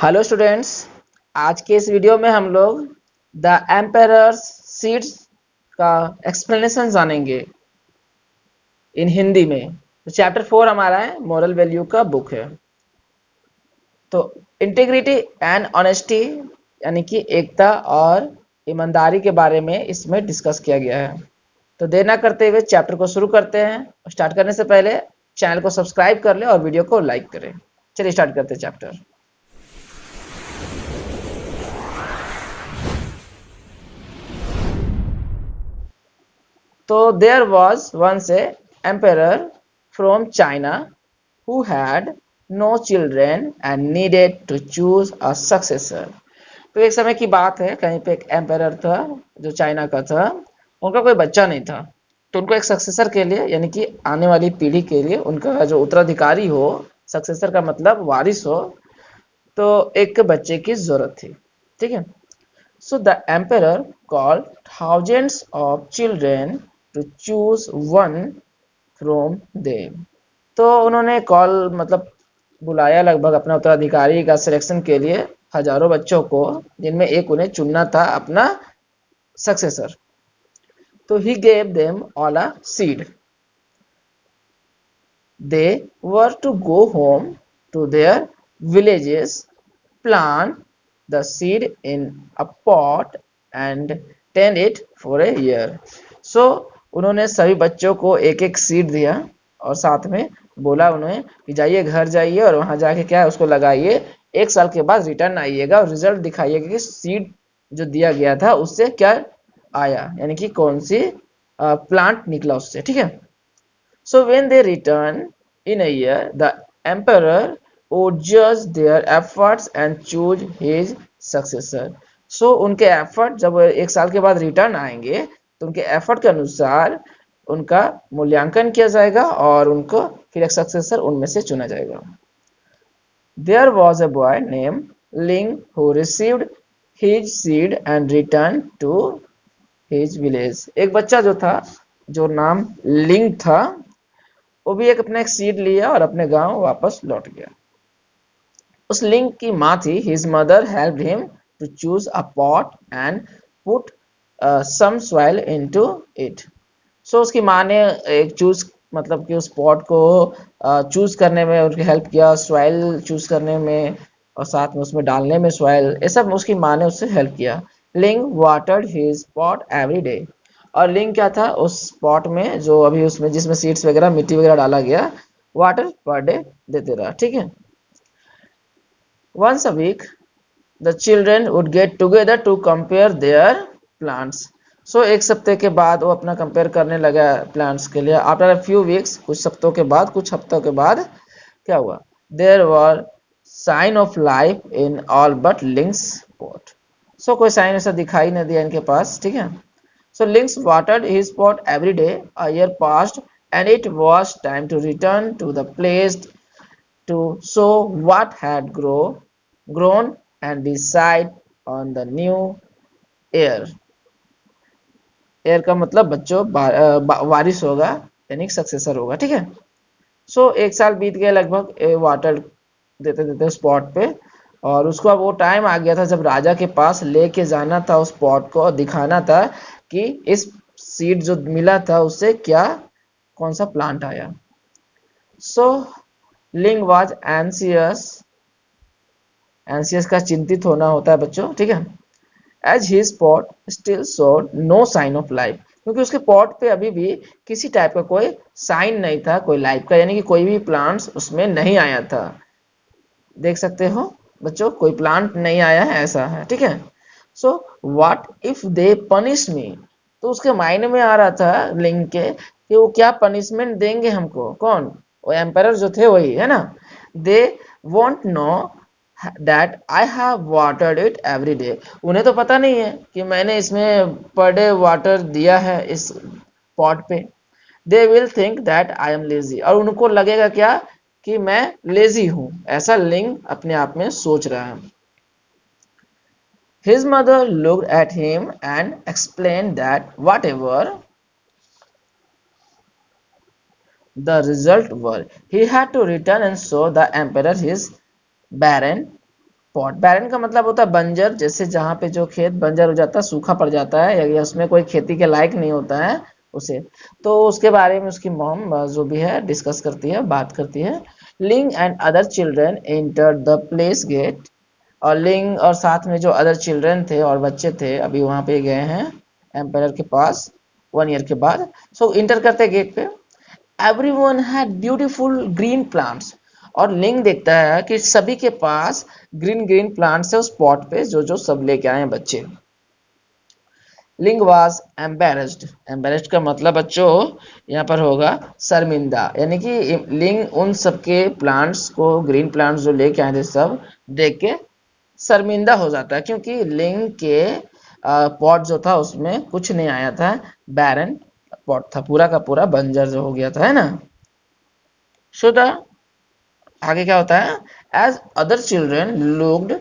Hello students. आज के इस वीडियो में हम लोग द एम्पेरर्स सीड्स का एक्सप्लेनेशन जानेंगे इन हिंदी में। तो चैप्टर 4 हमारा है, मोरल वैल्यू का बुक है। तो इंटीग्रिटी एंड ऑनेस्टी यानी कि एकता और ईमानदारी के बारे में इसमें डिस्कस किया गया है। तो देर ना करते हुए चैप्टर को शुरू करते हैं। स्टार्ट करने से पहले चैनल को सब्सक्राइब कर ले और वीडियो को लाइक करें। चलिए स्टार्ट करते हैं चैप्टर। तो there was once a emperor from China who had no children and needed to choose a successor। तो एक समय की बात है, कहीं पे एक एम्पेरर था जो चाइना का था। उनका कोई बच्चा नहीं था, तो उनको एक सक्सेसर के लिए यानी कि आने वाली पीढ़ी के लिए उनका जो उत्तराधिकारी हो, सक्सेसर का मतलब वारिस हो, तो एक बच्चे की जरूरत थी। ठीक है। So the emperor called thousands of children to choose one from them। तो उन्होंने कॉल मतलब बुलाया लगभग अपना उत्तराधिकारी का सिलेक्शन के लिए हजारों बच्चों को, जिनमें एक उन्हें चुनना था अपना सक्सेसर। तो he gave them all a seed. They were to go home to their villages, plant the seed in a pot and tend it for a year। So उन्होंने सभी बच्चों को एक एक सीड दिया और साथ में बोला उन्हें कि जाइए, घर जाइए और वहां जाके क्या है उसको लगाइए। एक साल के बाद रिटर्न आइएगा और रिजल्ट दिखाइएगा कि सीड जो दिया गया था उससे क्या आया, यानी कि कौन सी प्लांट निकला उससे। ठीक है। So when they return in a year, the emperor would judge their efforts and choose his successor। So उनके एफर्ट जब एक साल के बाद रिटर्न आएंगे तो उनके एफर्ट के अनुसार उनका मूल्यांकन किया जाएगा और उनको फिर एक सक्सेसर उनमें से चुना जाएगा। There was a boy named Ling who received his seed and returned to his village। एक बच्चा जो था, जो नाम लिंग था, वो भी अपना एक सीड लिया और अपने गांव वापस लौट गया। उस लिंक की माँ थी, his mother helped him to choose a pot and put some soil into it. सो उसकी माँ ने एक चूज मतलब कि उस पॉट को चूज करने में उनकी हेल्प किया, सॉइल चूज करने में और साथ में उसमें डालने में सॉइल, ये सब उसकी माँ ने उससे हेल्प किया। लिंग watered his pot every day. और लिंग क्या था, उस पॉट में जो अभी उसमें जिसमें सीड्स वगैरह मिट्टी वगैरह डाला गया, वाटर पर डे देते रहा। ठीक है। Once a week, the children would get together to compare their plants। So एक सप्ते के बाद वो अपना कंपेयर करने लगा प्लांट्स के लिए। आफ्टर अ फ्यू वीक्स, कुछ सप्तों के बाद, कुछ हफ्तों के बाद क्या हुआ, there were sign of life in all but Ling's pot. So कोई साइन ऐसा दिखाई नहीं दिया इनके पास। ठीक है। So Lynx watered his pot every day. A year passed, and it was time to return to the place to sow what had grown and decide on the new heir। Heir का मतलब बच्चों वारिस होगा, यानी successor होगा। ठीक है। सो एक साल बीत गया लगभग वाटर देते देते उस पॉट पे, और उसको अब वो टाइम आ गया था जब राजा के पास लेके जाना था उस पॉट को और दिखाना था कि इस सीड जो मिला था उससे क्या कौन सा प्लांट आया। सो लिंग वाज एंसियस। एंसियस का चिंतित होना होता है बच्चों। ठीक है। As his pot still showed no sign of life. क्योंकि उसके पॉट पे अभी भी किसी टाइप का कोई साइन नहीं था, कोई लाइफ का, यानी कि कोई भी प्लांट्स उसमें नहीं आया था। देख सकते हो बच्चों, कोई प्लांट नहीं आया है, ऐसा है। ठीक है। So what if they punish me. तो उसके माइंड में आ रहा था लिंग के कि वो क्या पनिशमेंट देंगे हमको, कौन, वो एम्पायर जो थे वही है ना। They want know that I have watered it every day. उन्हें तो पता नहीं है कि मैंने इसमें पर डे वाटर दिया है इस पॉट पे। They will think that I am lazy. और उनको लगेगा क्या कि मैं लेजी हूं, ऐसा लिंग अपने आप में सोच रहा है। His mother looked at him and explained that whatever the result were, he had to return and show the emperor his barren pot, barren का मतलब होता है बंजर, जैसे जहाँ पे जो खेत बंजर हो जाता है, सूखा पड़ जाता है या उसमें कोई खेती के लायक नहीं होता है उसे। तो उसके बारे में उसकी मॉम जो भी है डिस्कस करती है, बात करती है। Ling and other children enter the place gate, और लिंग और साथ में जो अदर चिल्ड्रन थे और बच्चे थे अभी वहां पे गए हैं एम्पायर के पास 1 ईयर के बाद। सो इंटर करते गेट पे। Everyone had beautiful green plants, और लिंग देखता है कि सभी के पास ग्रीन ग्रीन प्लांट्स है उस पॉट पे जो जो सब लेके आए हैं बच्चे। लिंग वाज एम्बेरस्ड, एम्बेरस्ड का मतलब बच्चों यहाँ पर होगा शर्मिंदा, यानी कि लिंग उन सबके प्लांट्स को, ग्रीन प्लांट्स जो लेके आए थे सब देख के शर्मिंदा हो जाता है, क्योंकि लिंग के पॉट जो था उसमें कुछ नहीं आया था, बैरन पॉट था, पूरा का पूरा बंजर जो हो गया था, है ना। सो द आगे क्या होता है, as other children looked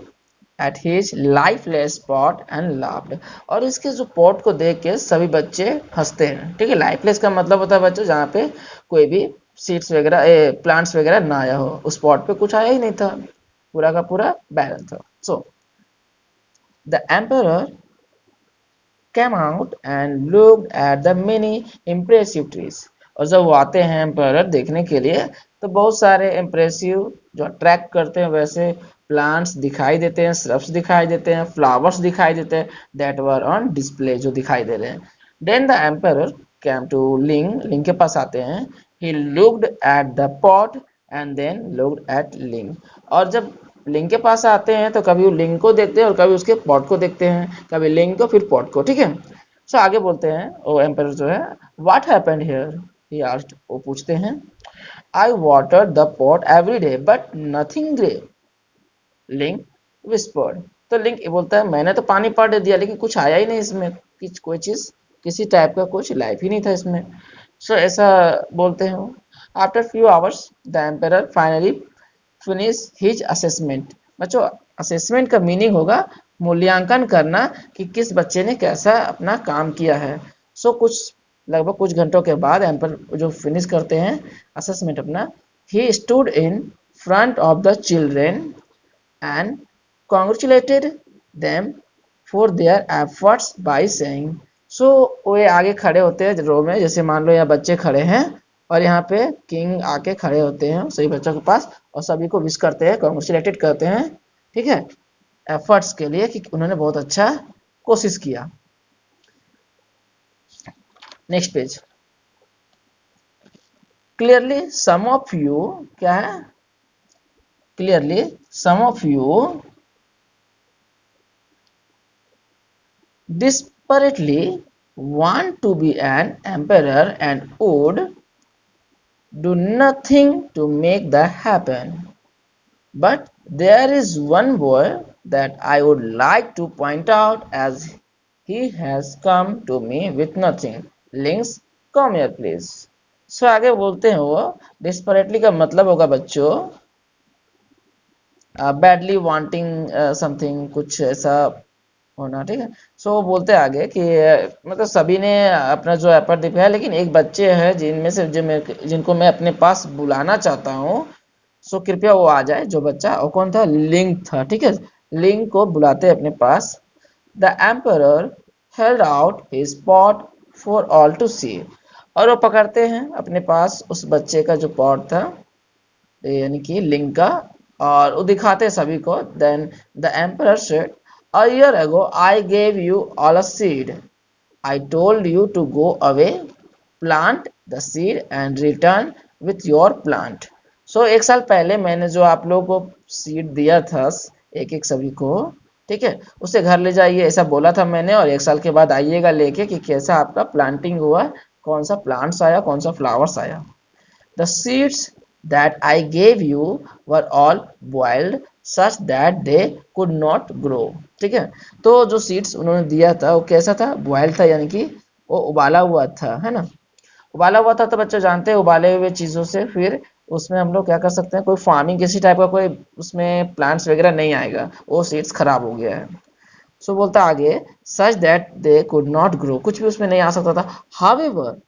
at his lifeless pot and laughed, और इसके जो पॉट को देख के सभी बच्चे हंसते हैं। ठीक है, लाइफलेस का मतलब होता है बच्चों जहाँ पे कोई भी सीड्स वगैरह प्लांट्स वगैरह ना आया हो, उस पॉट पे कुछ आया ही नहीं था, पूरा का पूरा बैरन था। So the emperor came out and looked at the many impressive trees, और जब वो आते हैं एम्परर देखने के लिए तो बहुत सारे इम्प्रेसिव जो अट्रैक्ट करते हैं वैसे प्लांट्स दिखाई देते हैं, श्रब्स दिखाई देते हैं, फ्लावर्स दिखाई देते हैं, दैट वर ऑन डिस्प्ले जो दिखाई दे रहे हैं। Then the emperor came to Ling, Ling के पास आते हैं। He looked at the pot and then looked at Ling, और जब लिंग के पास आते हैं तो कभी वो लिंग को देखते हैं और कभी उसके पॉट को देखते हैं, कभी लिंग को फिर पॉट को। ठीक है, सो आगे बोलते हैं वो एम्पायर जो है, what happened here, he asked, वो पूछते हैं। I water the pot every day but nothing grew, Ling whispered, तो लिंग बोलता है मैंने तो पानी पा दिया लेकिन कुछ आया ही नहीं इसमें, कोई चीज किसी टाइप का कुछ लाइफ ही नहीं था इसमें। सो ऐसा बोलते हैं वो। After few hours the empire finally finish his assessment, बच्चों असेसमेंट का मीनिंग होगा मूल्यांकन करना कि किस बच्चे ने कैसा अपना काम किया है। सो कुछ लगभग कुछ घंटों के बाद एम्पर जो फिनिश करते हैं असेसमेंट अपना, he stood in front of the children and congratulated them for their efforts by saying, so वे आगे खड़े होते हैं रो में, जैसे मान लो यहाँ बच्चे खड़े हैं और यहाँ पे किंग आके खड़े होते हैं सभी बच्चों के पास और सभी को विश करते हैं, कॉन्ग्रेचुलेटेड करते हैं, ठीक है, एफर्ट्स के लिए कि उन्होंने बहुत अच्छा कोशिश किया। Next page. Clearly some of you, क्या है, clearly some of you desperately want to be an emperor and would do nothing to make that happen. But there is one boy that I would like to point out as he has come to me with nothing. Links, come here please. So आगे बोलते हैं वो desperately का मतलब होगा बच्चों badly wanting something, कुछ ऐसा होना। ठीक है, सो बोलते आगे कि मतलब सभी ने अपना जो एफर्ट दिखाया लेकिन एक बच्चे हैं जिनमें से जिनको मैं अपने पास बुलाना चाहता हूँ, सो कृपया वो आ जाए। जो बच्चा वो कौन था, लिंग था। ठीक है, लिंग को बुलाते अपने पास। The emperor held out his pot for all to see, और वो पकड़ते हैं अपने पास उस बच्चे का जो पॉट था यानी कि लिंग का, और वो दिखाते सभी को। Then the emperor said, a year ago I gave you all a seed. I told you to go away, plant the seed and return with your plant. So एक साल पहले मैंने जो आप लोगों को सीड दिया था एक एक सभी को, ठीक है, उसे घर ले जाइए ऐसा बोला था मैंने, और एक साल के बाद आइएगा लेके कि कैसा आपका प्लांटिंग हुआ, कौन सा प्लांट्स आया, कौन सा फ्लावर्स आया। The seeds that I gave you were all boiled such that they could not grow. ठीक है, तो जो सीड्स उन्होंने दिया था वो कैसा था, बॉयल था, यानी कि वो उबाला हुआ था, है ना। उबाला हुआ था तो बच्चे जानते हैं उबाले हुए चीजों से फिर उसमें हम लोग क्या कर सकते हैं, कोई फार्मिंग किसी टाइप का कोई उसमें प्लांट्स वगैरह नहीं आएगा, वो सीड्स खराब हो गया है। सो बोलता आगे, such that they could not grow, कुछ भी उसमें नहीं आ सकता था। However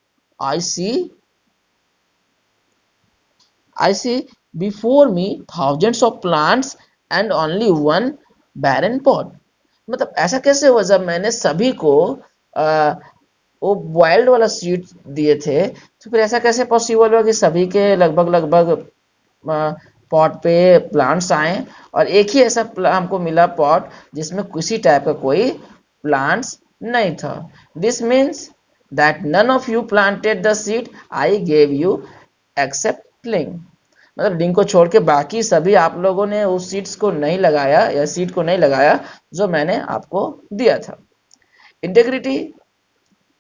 I see before me thousands of plants and only one barren pot. मतलब ऐसा कैसे हुआ जब मैंने सभी को वो बॉइल्ड वाला सीड दिए थे, तो फिर ऐसा कैसे पॉसिबल हुआ कि सभी के लगभग लगभग पॉट पे प्लांट्स आए और एक ही ऐसा हमको मिला पॉट जिसमें किसी टाइप का कोई प्लांट्स नहीं था। This means that none of you planted the seed I gave you except Ling. मतलब लिंक को छोड़ के बाकी सभी आप लोगों ने उस सीड्स को नहीं लगाया या सीड को नहीं लगाया जो मैंने आपको दिया था। Integrity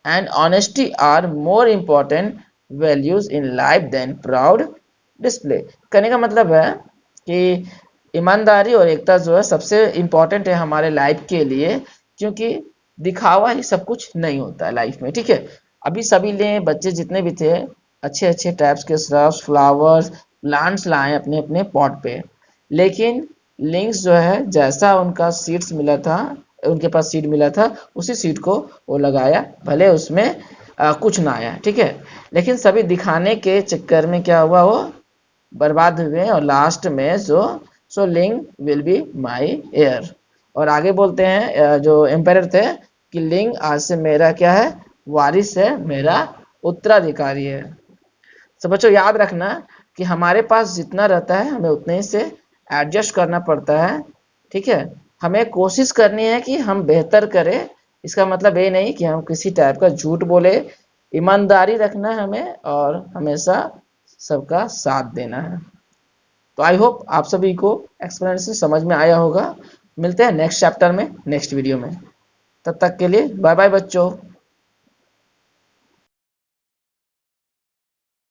and honesty are more important values in life than proud display। कहने का मतलब है कि ईमानदारी और एकता जो है सबसे इम्पोर्टेंट है हमारे लाइफ के लिए, क्योंकि दिखावा ही सब कुछ नहीं होता है लाइफ में। ठीक है, अभी सभी ने बच्चे जितने भी थे अच्छे अच्छे टाइप्स के श्रब्स, फ्लावर्स, प्लांट्स लाए अपने अपने पॉट पे, लेकिन लिंक्स जो है जैसा उनका सीड्स मिला था, उनके पास सीड मिला था, उसी सीड को वो लगाया, भले उसमें कुछ ना आया। ठीक है, लेकिन सभी दिखाने के चक्कर में क्या हुआ, वो बर्बाद हुए और लास्ट में जो सो लिंग विल बी माई एयर। और आगे बोलते हैं जो एम्पायर थे कि लिंग आज से मेरा क्या है, वारिस है, मेरा उत्तराधिकारी है। सब बच्चों याद रखना कि हमारे पास जितना रहता है हमें उतने से एडजस्ट करना पड़ता है। ठीक है, हमें कोशिश करनी है कि हम बेहतर करें। इसका मतलब ये नहीं कि हम किसी टाइप का झूठ बोले, ईमानदारी रखना है हमें और हमेशा सबका साथ देना है। तो आई होप आप सभी को एक्सप्लेनेशन समझ में आया होगा। मिलते हैं नेक्स्ट चैप्टर में, नेक्स्ट वीडियो में। तब तक के लिए बाय बाय बच्चों।